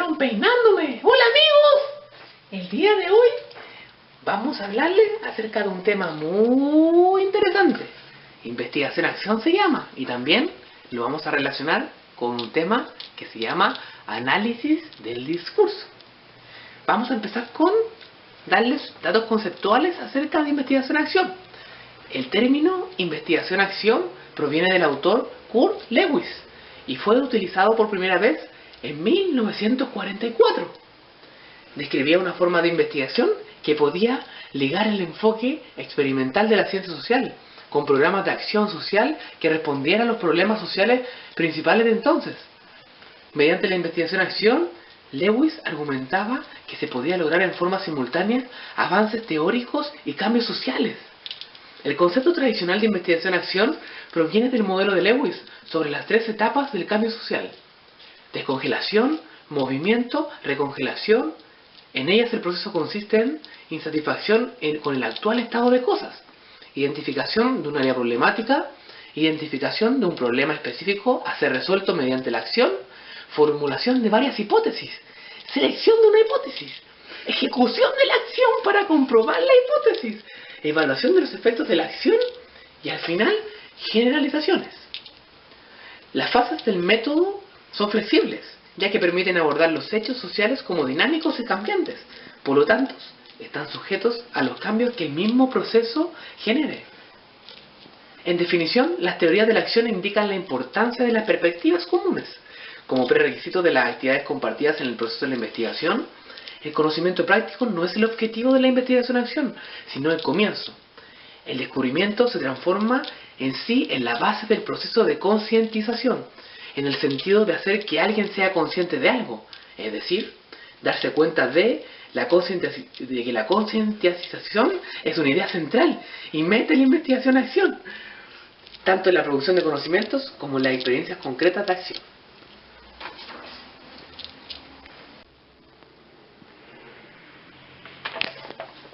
vieron peinándome. ¡Hola amigos! El día de hoy vamos a hablarles acerca de un tema muy interesante. Investigación-acción se llama, y también lo vamos a relacionar con un tema que se llama análisis del discurso. Vamos a empezar con darles datos conceptuales acerca de investigación-acción. El término investigación-acción proviene del autor Kurt Lewis y fue utilizado por primera vez en 1944. Describía una forma de investigación que podía ligar el enfoque experimental de la ciencia social con programas de acción social que respondieran a los problemas sociales principales de entonces. Mediante la investigación-acción, Lewis argumentaba que se podía lograr en forma simultánea avances teóricos y cambios sociales. El concepto tradicional de investigación-acción proviene del modelo de Lewis sobre las tres etapas del cambio social: descongelación, movimiento, recongelación. En ellas el proceso consiste en insatisfacción con el actual estado de cosas, identificación de un área problemática, identificación de un problema específico a ser resuelto mediante la acción, formulación de varias hipótesis, selección de una hipótesis, ejecución de la acción para comprobar la hipótesis, evaluación de los efectos de la acción y al final generalizaciones. Las fases del método son flexibles, ya que permiten abordar los hechos sociales como dinámicos y cambiantes. Por lo tanto, están sujetos a los cambios que el mismo proceso genere. En definición, las teorías de la acción indican la importancia de las perspectivas comunes. Como prerequisito de las actividades compartidas en el proceso de la investigación, el conocimiento práctico no es el objetivo de la investigación-acción, sino el comienzo. El descubrimiento se transforma en sí en la base del proceso de concientización, en el sentido de hacer que alguien sea consciente de algo, es decir, darse cuenta de que la concientización es una idea central y mete la investigación-acción, tanto en la producción de conocimientos como en las experiencias concretas de acción.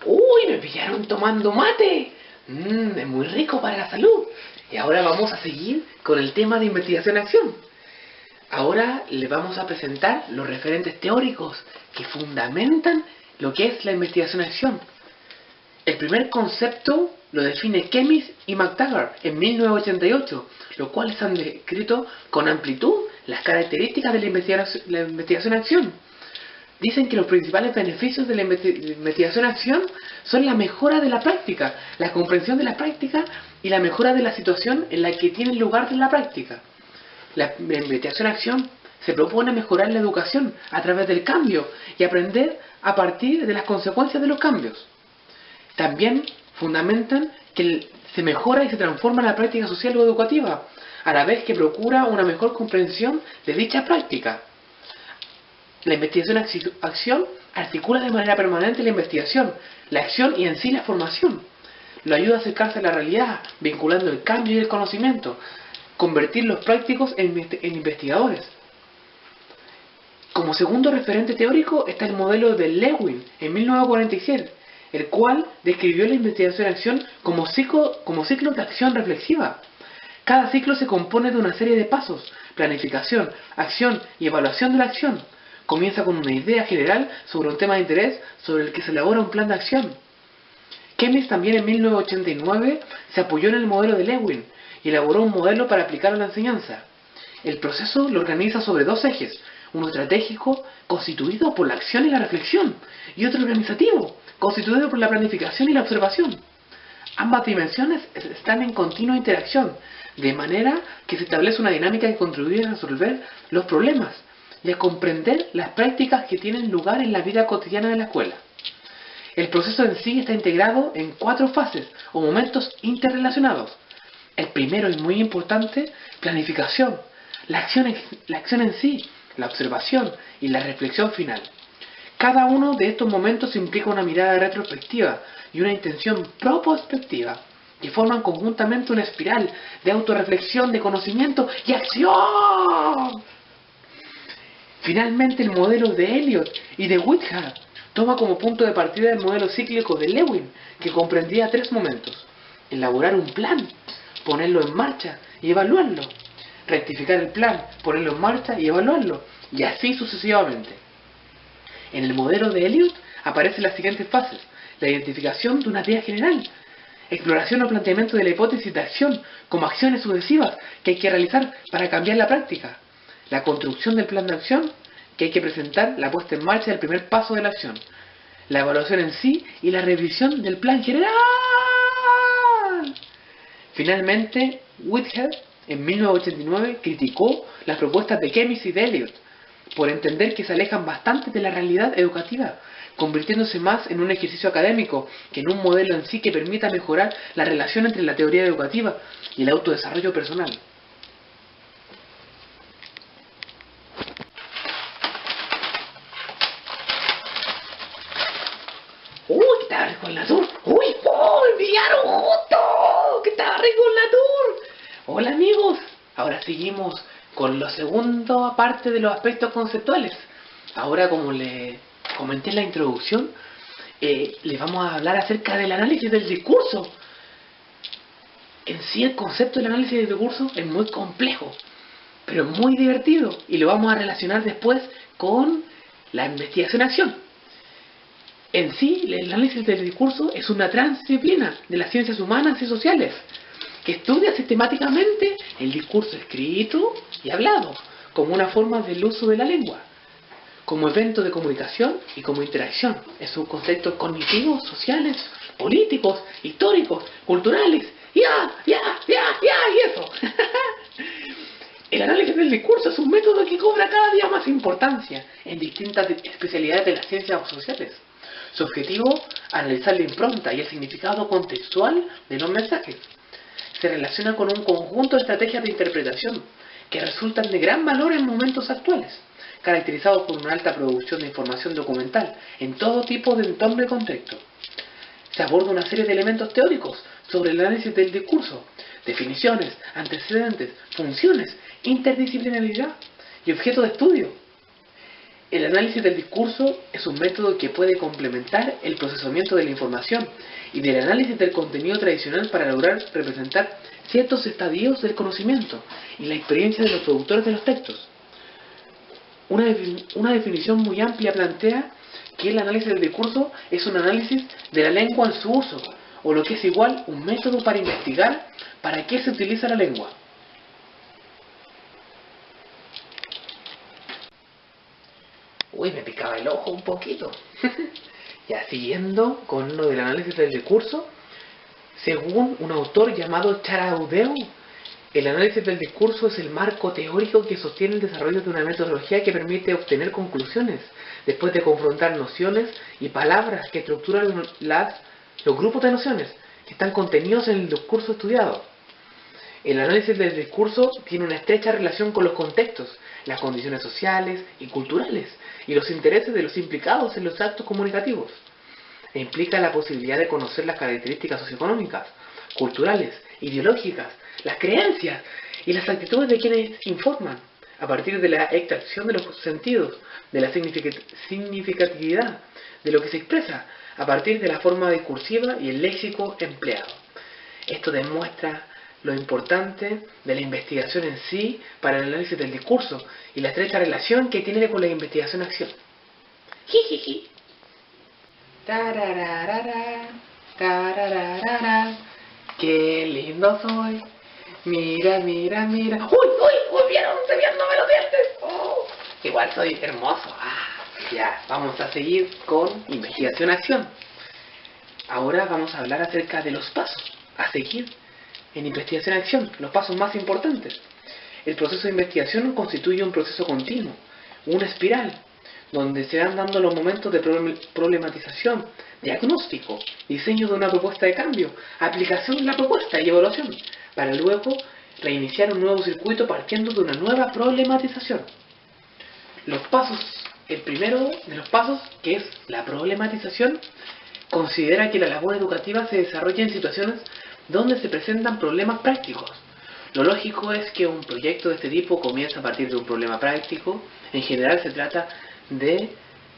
¡Uy! Me pillaron tomando mate. Es muy rico para la salud. Y ahora vamos a seguir con el tema de investigación-acción. Ahora les vamos a presentar los referentes teóricos que fundamentan lo que es la investigación-acción. El primer concepto lo define Kemis y McTaggart en 1988, los cuales han descrito con amplitud las características de la investigación-acción. Dicen que los principales beneficios de la investigación-acción son la mejora de la práctica, la comprensión de la práctica y la mejora de la situación en la que tiene lugar la práctica. La investigación-acción se propone mejorar la educación a través del cambio y aprender a partir de las consecuencias de los cambios. También fundamentan que se mejora y se transforma la práctica social o educativa, a la vez que procura una mejor comprensión de dicha práctica. La investigación-acción articula de manera permanente la investigación, la acción y en sí la formación. Lo ayuda a acercarse a la realidad, vinculando el cambio y el conocimiento, convertir los prácticos en investigadores. Como segundo referente teórico está el modelo de Lewin en 1947, el cual describió la investigación-acción como ciclos de acción reflexiva. Cada ciclo se compone de una serie de pasos: planificación, acción y evaluación de la acción. Comienza con una idea general sobre un tema de interés sobre el que se elabora un plan de acción. Kemis también en 1989 se apoyó en el modelo de Lewin y elaboró un modelo para aplicarlo a la enseñanza. El proceso lo organiza sobre dos ejes: uno estratégico, constituido por la acción y la reflexión, y otro organizativo, constituido por la planificación y la observación. Ambas dimensiones están en continua interacción, de manera que se establece una dinámica que contribuye a resolver los problemas y a comprender las prácticas que tienen lugar en la vida cotidiana de la escuela. El proceso en sí está integrado en 4 fases o momentos interrelacionados. El primero y muy importante: planificación, la acción en sí, la observación y la reflexión final. Cada uno de estos momentos implica una mirada retrospectiva y una intención prospectiva, que forman conjuntamente una espiral de autorreflexión, de conocimiento y acción. Finalmente, el modelo de Elliot y de Whitehead toma como punto de partida el modelo cíclico de Lewin, que comprendía 3 momentos: elaborar un plan, ponerlo en marcha y evaluarlo, rectificar el plan, ponerlo en marcha y evaluarlo, y así sucesivamente. En el modelo de Elliott aparecen las siguientes fases: la identificación de una idea general, exploración o planteamiento de la hipótesis de acción como acciones sucesivas que hay que realizar para cambiar la práctica, la construcción del plan de acción, que hay que presentar la puesta en marcha del primer paso de la acción, la evaluación en sí y la revisión del plan general. Finalmente, Whitehead en 1989 criticó las propuestas de Keynes y de Elliott por entender que se alejan bastante de la realidad educativa, convirtiéndose más en un ejercicio académico que en un modelo en sí que permita mejorar la relación entre la teoría educativa y el autodesarrollo personal. ¡Uy, que estaba rico el Natur! ¡Uy, me pillaron justo! ¡Que estaba rico el Natur! Hola amigos, ahora seguimos con la segunda parte de los aspectos conceptuales. Ahora, como les comenté en la introducción, les vamos a hablar acerca del análisis del discurso. En sí, el concepto del análisis del discurso es muy complejo, pero muy divertido, y lo vamos a relacionar después con la investigación-acción. En sí, el análisis del discurso es una transdisciplina de las ciencias humanas y sociales que estudia sistemáticamente el discurso escrito y hablado como una forma del uso de la lengua, como evento de comunicación y como interacción en sus conceptos cognitivos, sociales, políticos, históricos, culturales, y eso. El análisis del discurso es un método que cobra cada día más importancia en distintas especialidades de las ciencias sociales. Su objetivo, analizar la impronta y el significado contextual de los mensajes. Se relaciona con un conjunto de estrategias de interpretación que resultan de gran valor en momentos actuales, caracterizados por una alta producción de información documental en todo tipo de entorno y contexto. Se aborda una serie de elementos teóricos sobre el análisis del discurso, definiciones, antecedentes, funciones, interdisciplinaridad y objeto de estudio. El análisis del discurso es un método que puede complementar el procesamiento de la información y del análisis del contenido tradicional para lograr representar ciertos estadios del conocimiento y la experiencia de los productores de los textos. Una definición muy amplia plantea que el análisis del discurso es un análisis de la lengua en su uso, o lo que es igual, un método para investigar para qué se utiliza la lengua. Uy, me picaba el ojo un poquito. Ya, siguiendo con lo del análisis del discurso, según un autor llamado Charaudeu, el análisis del discurso es el marco teórico que sostiene el desarrollo de una metodología que permite obtener conclusiones después de confrontar nociones y palabras que estructuran los grupos de nociones que están contenidos en el discurso estudiado. El análisis del discurso tiene una estrecha relación con los contextos, las condiciones sociales y culturales y los intereses de los implicados en los actos comunicativos. E implica la posibilidad de conocer las características socioeconómicas, culturales, ideológicas, las creencias y las actitudes de quienes informan, a partir de la extracción de los sentidos, de la significatividad de lo que se expresa, a partir de la forma discursiva y el léxico empleado. Esto demuestra lo importante de la investigación en sí para el análisis del discurso y la estrecha relación que tiene con la investigación-acción. Jijiji. Tarararara, tarararara, qué lindo soy. Mira, mira, mira. ¡Uy, vieron! ¡Se viéndome los dientes! ¡Oh! Igual soy hermoso. Ya, vamos a seguir con investigación-acción. Ahora vamos a hablar acerca de los pasos a seguir en investigación-acción, los pasos más importantes. El proceso de investigación constituye un proceso continuo, una espiral, donde se van dando los momentos de problematización, diagnóstico, diseño de una propuesta de cambio, aplicación de la propuesta y evaluación, para luego reiniciar un nuevo circuito partiendo de una nueva problematización. Los pasos, el primero de los pasos, que es la problematización, considera que la labor educativa se desarrolla en situaciones donde se presentan problemas prácticos. Lo lógico es que un proyecto de este tipo comienza a partir de un problema práctico. En general se trata de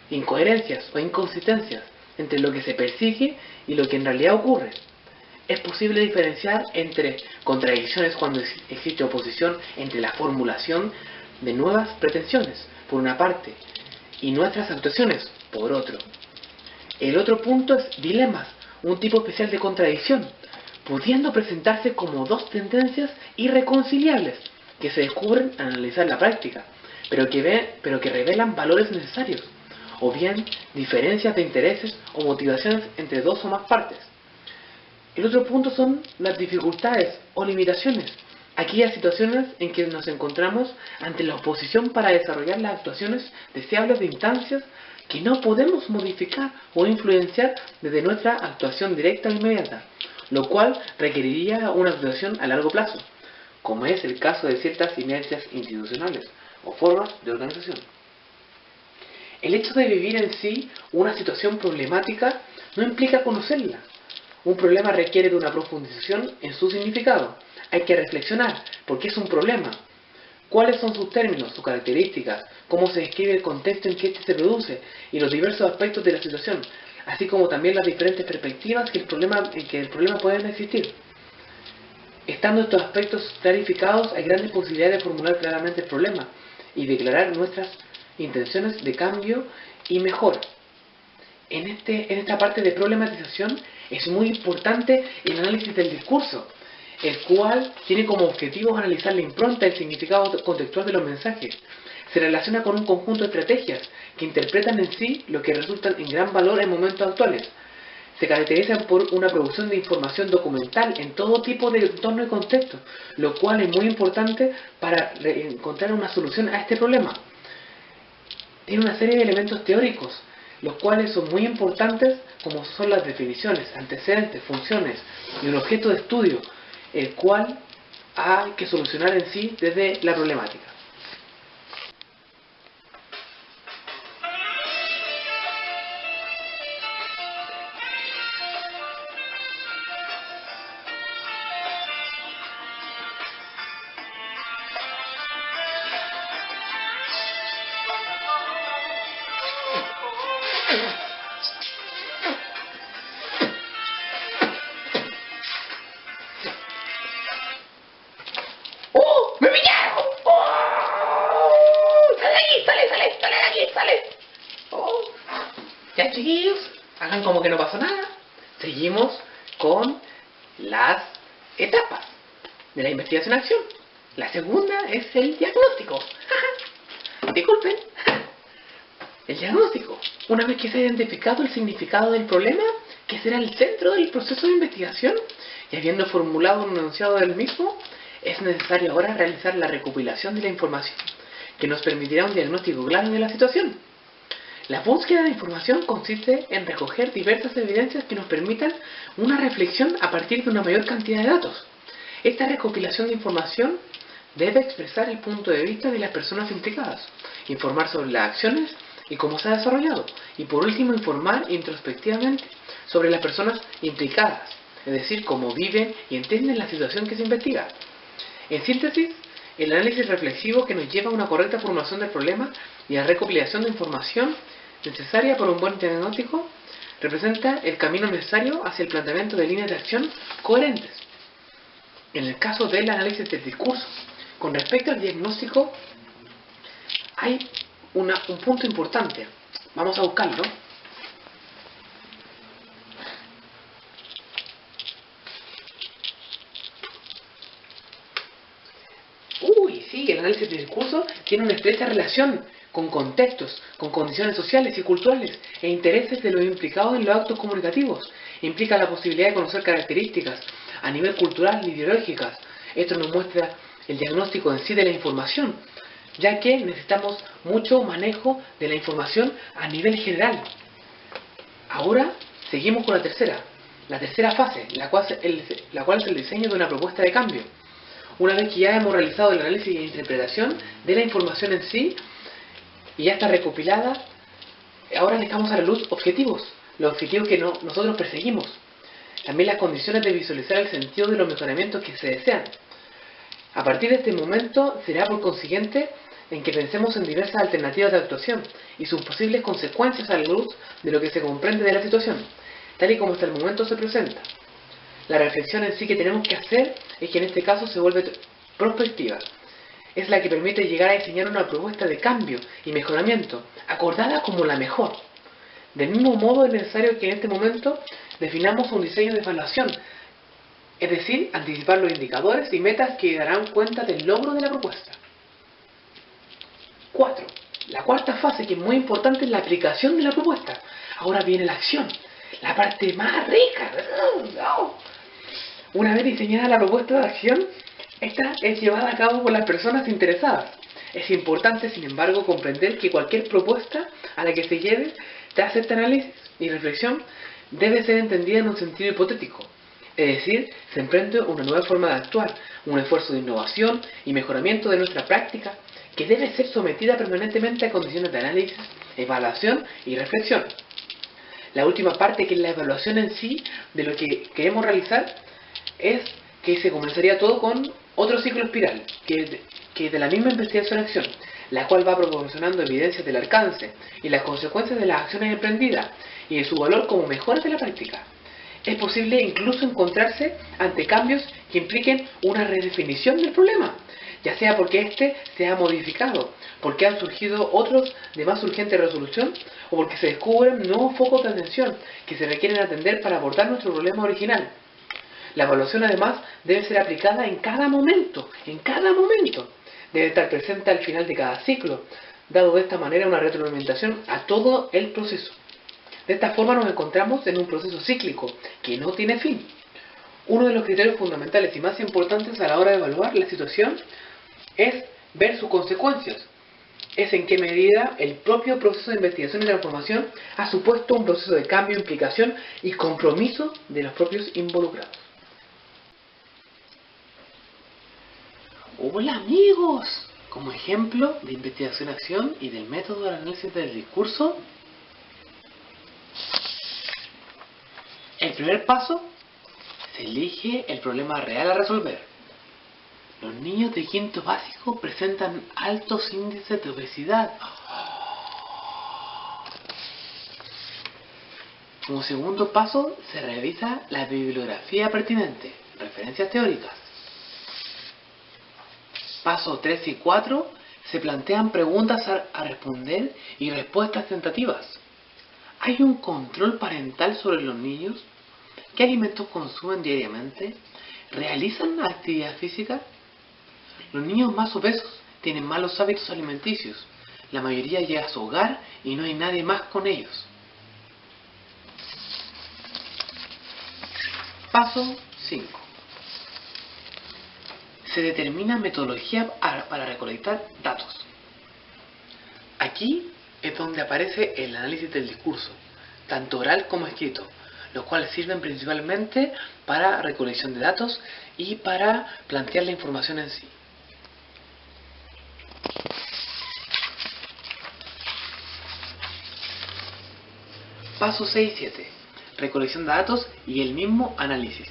incoherencias o inconsistencias entre lo que se persigue y lo que en realidad ocurre. Es posible diferenciar entre contradicciones cuando existe oposición entre la formulación de nuevas pretensiones, por una parte, y nuestras actuaciones, por otro. El otro punto es dilemas, un tipo especial de contradicción, pudiendo presentarse como dos tendencias irreconciliables que se descubren al analizar la práctica, pero que revelan valores necesarios, o bien diferencias de intereses o motivaciones entre dos o más partes. El otro punto son las dificultades o limitaciones, aquellas situaciones en que nos encontramos ante la oposición para desarrollar las actuaciones deseables de instancias que no podemos modificar o influenciar desde nuestra actuación directa e inmediata, lo cual requeriría una actuación a largo plazo, como es el caso de ciertas inercias institucionales o formas de organización. El hecho de vivir en sí una situación problemática no implica conocerla. Un problema requiere de una profundización en su significado. Hay que reflexionar por qué es un problema, cuáles son sus términos, sus características, cómo se describe el contexto en que éste se produce y los diversos aspectos de la situación, así como también las diferentes perspectivas en que el problema pueden existir. Estando estos aspectos clarificados, hay grandes posibilidades de formular claramente el problema y declarar nuestras intenciones de cambio y mejora. En esta parte de problematización es muy importante el análisis del discurso, el cual tiene como objetivo analizar la impronta y el significado contextual de los mensajes. Se relaciona con un conjunto de estrategias que interpretan en sí lo que resultan en gran valor en momentos actuales. Se caracterizan por una producción de información documental en todo tipo de entorno y contexto, lo cual es muy importante para encontrar una solución a este problema. Tiene una serie de elementos teóricos, los cuales son muy importantes, como son las definiciones, antecedentes, funciones y un objeto de estudio, el cual hay que solucionar en sí desde la problemática. ¡Oh! ¡Me pillaron! ¡Oh! ¡Sale de aquí! ¡Sale de aquí! ¡Sale! ¡Oh! Ya, chiquillos, hagan como que no pasó nada. Seguimos con las etapas de la investigación-acción. La segunda es el diagnóstico. Disculpen. El diagnóstico. Una vez que se ha identificado el significado del problema, que será el centro del proceso de investigación, y habiendo formulado un enunciado del mismo, es necesario ahora realizar la recopilación de la información, que nos permitirá un diagnóstico claro de la situación. La búsqueda de información consiste en recoger diversas evidencias que nos permitan una reflexión a partir de una mayor cantidad de datos. Esta recopilación de información debe expresar el punto de vista de las personas implicadas, informar sobre las acciones y cómo se ha desarrollado, y por último informar introspectivamente sobre las personas implicadas, es decir, cómo viven y entienden la situación que se investiga. En síntesis, el análisis reflexivo que nos lleva a una correcta formulación del problema y a la recopilación de información necesaria para un buen diagnóstico representa el camino necesario hacia el planteamiento de líneas de acción coherentes. En el caso del análisis del discurso, con respecto al diagnóstico, hay un punto importante. Vamos a buscarlo. Sí, el análisis del discurso tiene una estrecha relación con contextos, con condiciones sociales y culturales e intereses de los implicados en los actos comunicativos. Implica la posibilidad de conocer características a nivel cultural y ideológicas. Esto nos muestra el diagnóstico en sí de la información, ya que necesitamos mucho manejo de la información a nivel general. Ahora seguimos con la tercera fase, la cual es el diseño de una propuesta de cambio. Una vez que ya hemos realizado el análisis e interpretación de la información en sí y ya está recopilada, ahora necesitamos a la luz objetivos, los objetivos que nosotros perseguimos. También las condiciones de visualizar el sentido de los mejoramientos que se desean. A partir de este momento será por consiguiente en que pensemos en diversas alternativas de actuación y sus posibles consecuencias a la luz de lo que se comprende de la situación, tal y como hasta el momento se presenta. La reflexión en sí que tenemos que hacer es que en este caso se vuelve prospectiva. Es la que permite llegar a diseñar una propuesta de cambio y mejoramiento, acordada como la mejor. Del mismo modo es necesario que en este momento definamos un diseño de evaluación, es decir, anticipar los indicadores y metas que darán cuenta del logro de la propuesta. 4. La cuarta fase, que es muy importante, es la aplicación de la propuesta. Ahora viene la acción, la parte más rica. Una vez diseñada la propuesta de acción, esta es llevada a cabo por las personas interesadas. Es importante, sin embargo, comprender que cualquier propuesta a la que se lleve tras este análisis y reflexión debe ser entendida en un sentido hipotético. Es decir, se emprende una nueva forma de actuar, un esfuerzo de innovación y mejoramiento de nuestra práctica que debe ser sometida permanentemente a condiciones de análisis, evaluación y reflexión. La última parte, que es la evaluación en sí de lo que queremos realizar, es que se comenzaría todo con otro ciclo espiral, que de la misma investigación-acción, la cual va proporcionando evidencias del alcance y las consecuencias de las acciones emprendidas y de su valor como mejoras de la práctica. Es posible incluso encontrarse ante cambios que impliquen una redefinición del problema, ya sea porque éste se ha modificado, porque han surgido otros de más urgente resolución o porque se descubren nuevos focos de atención que se requieren atender para abordar nuestro problema original. La evaluación, además, debe ser aplicada en cada momento, debe estar presente al final de cada ciclo, dado de esta manera una retroalimentación a todo el proceso. De esta forma nos encontramos en un proceso cíclico que no tiene fin. Uno de los criterios fundamentales y más importantes a la hora de evaluar la situación es ver sus consecuencias. Es en qué medida el propio proceso de investigación y transformación ha supuesto un proceso de cambio, implicación y compromiso de los propios involucrados. Hola amigos, como ejemplo de investigación-acción y del método de análisis del discurso, el primer paso, se elige el problema real a resolver. Los niños de quinto básico presentan altos índices de obesidad. Como segundo paso, se revisa la bibliografía pertinente, referencias teóricas. Pasos 3 y 4, se plantean preguntas a responder y respuestas tentativas. ¿Hay un control parental sobre los niños? ¿Qué alimentos consumen diariamente? ¿Realizan actividad física? Los niños más obesos tienen malos hábitos alimenticios. La mayoría llega a su hogar y no hay nadie más con ellos. Paso 5. Se determina metodología para recolectar datos. Aquí es donde aparece el análisis del discurso, tanto oral como escrito, los cuales sirven principalmente para recolección de datos y para plantear la información en sí. Pasos 6 y 7. Recolección de datos y el mismo análisis.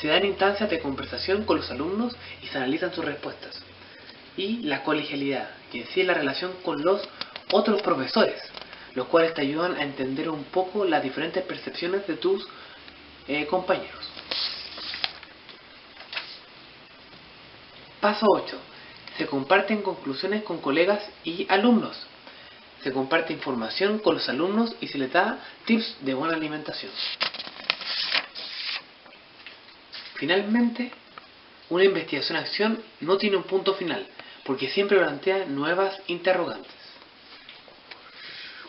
Se dan instancias de conversación con los alumnos y se analizan sus respuestas. Y la colegialidad, que en sí es la relación con los otros profesores, los cuales te ayudan a entender un poco las diferentes percepciones de tus compañeros. Paso 8. Se comparten conclusiones con colegas y alumnos. Se comparte información con los alumnos y se les da tips de buena alimentación. Finalmente, una investigación-acción no tiene un punto final, porque siempre plantea nuevas interrogantes.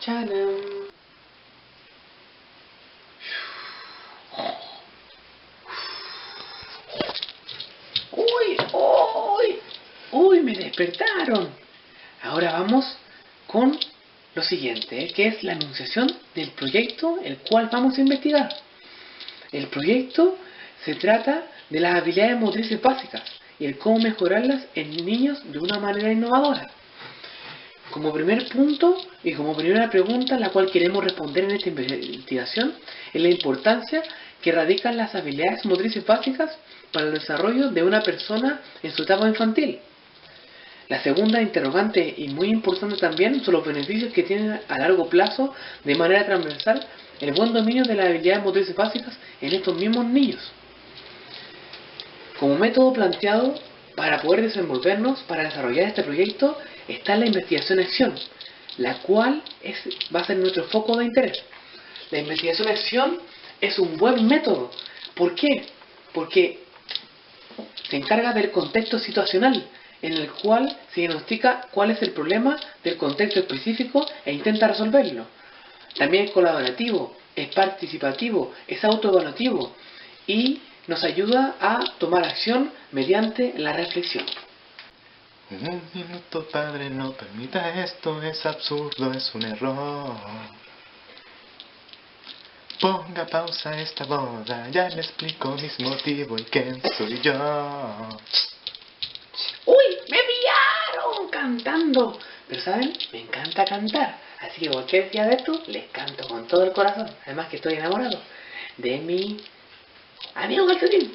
¡Chanam! ¡Uy! ¡Uy! ¡Uy! ¡Me despertaron! Ahora vamos con lo siguiente, que es la enunciación del proyecto el cual vamos a investigar. El proyecto se trata de las habilidades motrices básicas y el cómo mejorarlas en niños de una manera innovadora. Como primer punto y como primera pregunta la cual queremos responder en esta investigación es la importancia que radican las habilidades motrices básicas para el desarrollo de una persona en su etapa infantil. La segunda interrogante y muy importante también son los beneficios que tienen a largo plazo de manera transversal el buen dominio de las habilidades motrices básicas en estos mismos niños. Como método planteado para poder desenvolvernos para desarrollar este proyecto está la investigación-acción, la cual va a ser nuestro foco de interés. la investigación-acción es un buen método. ¿Por qué? Porque se encarga del contexto situacional, en el cual se diagnostica cuál es el problema del contexto específico e intenta resolverlo. También es colaborativo, es participativo, es autoevaluativo y nos ayuda a tomar acción mediante la reflexión. Un minuto, padre, no permita esto, es absurdo, es un error. Ponga pausa a esta boda, ya le explico mis motivos y quién soy yo. ¡Uy! ¡Me pillaron cantando! Pero ¿saben? Me encanta cantar. Así que cualquier día de esto les canto con todo el corazón. Además que estoy enamorado de mi amigo Calcetín.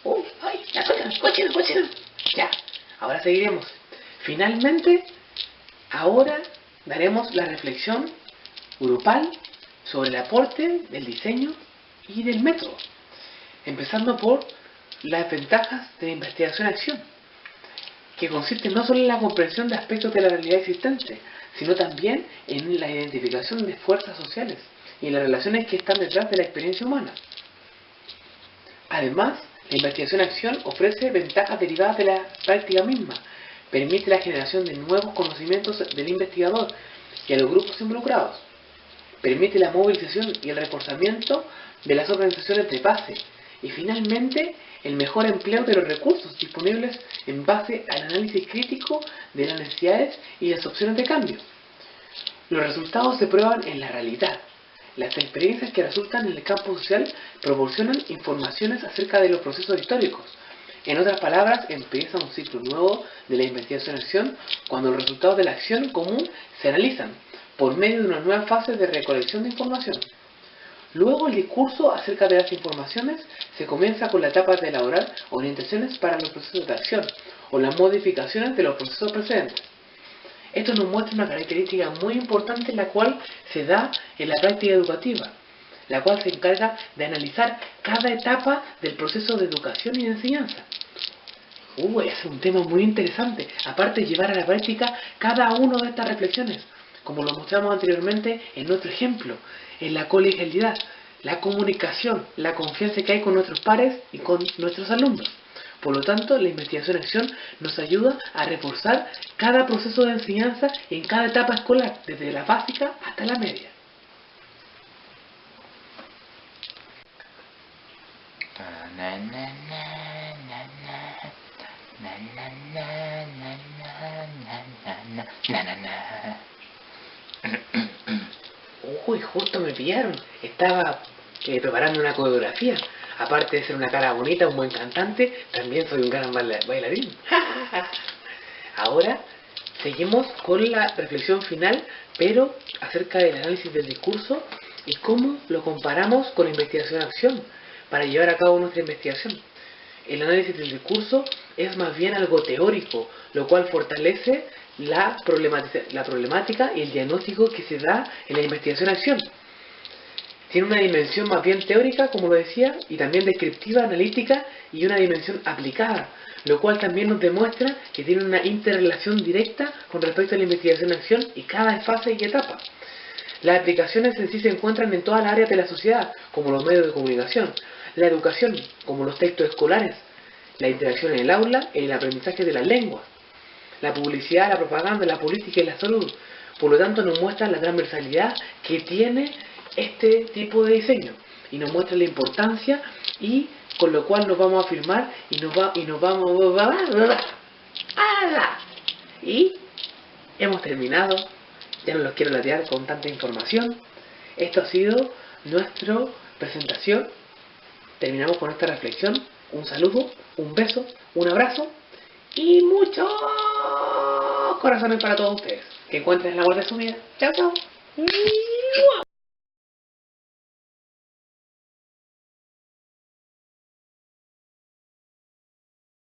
¡Uy! ¡Ay! ¡La cochina! Ya, ahora seguiremos. Finalmente, ahora daremos la reflexión grupal sobre el aporte del diseño y del método. Empezando por las ventajas de la investigación-acción, que consiste no solo en la comprensión de aspectos de la realidad existente, sino también en la identificación de fuerzas sociales y las relaciones que están detrás de la experiencia humana. Además, la investigación-acción ofrece ventajas derivadas de la práctica misma, permite la generación de nuevos conocimientos del investigador y a los grupos involucrados, permite la movilización y el reforzamiento de las organizaciones de base y finalmente el mejor empleo de los recursos disponibles en base al análisis crítico de las necesidades y las opciones de cambio. Los resultados se prueban en la realidad. Las experiencias que resultan en el campo social proporcionan informaciones acerca de los procesos históricos. En otras palabras, empieza un ciclo nuevo de la investigación-acción cuando los resultados de la acción común se analizan por medio de una nueva fase de recolección de información. Luego el discurso acerca de las informaciones se comienza con la etapa de elaborar orientaciones para los procesos de acción o las modificaciones de los procesos precedentes. Esto nos muestra una característica muy importante la cual se da en la práctica educativa, la cual se encarga de analizar cada etapa del proceso de educación y de enseñanza. Es un tema muy interesante, aparte de llevar a la práctica cada una de estas reflexiones, como lo mostramos anteriormente en nuestro ejemplo, en la colegialidad, la comunicación, la confianza que hay con nuestros pares y con nuestros alumnos. Por lo tanto, la investigación-acción nos ayuda a reforzar cada proceso de enseñanza en cada etapa escolar, desde la básica hasta la media. Uy, justo me pillaron. Estaba preparando una coreografía. Aparte de ser una cara bonita, un buen cantante, también soy un gran bailarín. Ahora seguimos con la reflexión final, pero acerca del análisis del discurso y cómo lo comparamos con la investigación-acción para llevar a cabo nuestra investigación. El análisis del discurso es más bien algo teórico, lo cual fortalece la problemática y el diagnóstico que se da en la investigación-acción. Tiene una dimensión más bien teórica, como lo decía, y también descriptiva, analítica y una dimensión aplicada, lo cual también nos demuestra que tiene una interrelación directa con respecto a la investigación-acción y cada fase y etapa. Las aplicaciones en sí se encuentran en todas las áreas de la sociedad, como los medios de comunicación, la educación, como los textos escolares, la interacción en el aula, el aprendizaje de las lenguas, la publicidad, la propaganda, la política y la salud. Por lo tanto, nos muestra la transversalidad que tiene este tipo de diseño y nos muestra la importancia y con lo cual nos vamos a afirmar y hemos terminado. Ya no los quiero latear con tanta información. Esto ha sido nuestra presentación. Terminamos con esta reflexión. Un saludo, un beso, un abrazo y muchos corazones para todos ustedes. Que encuentren el amor de su vida. Chao, chao.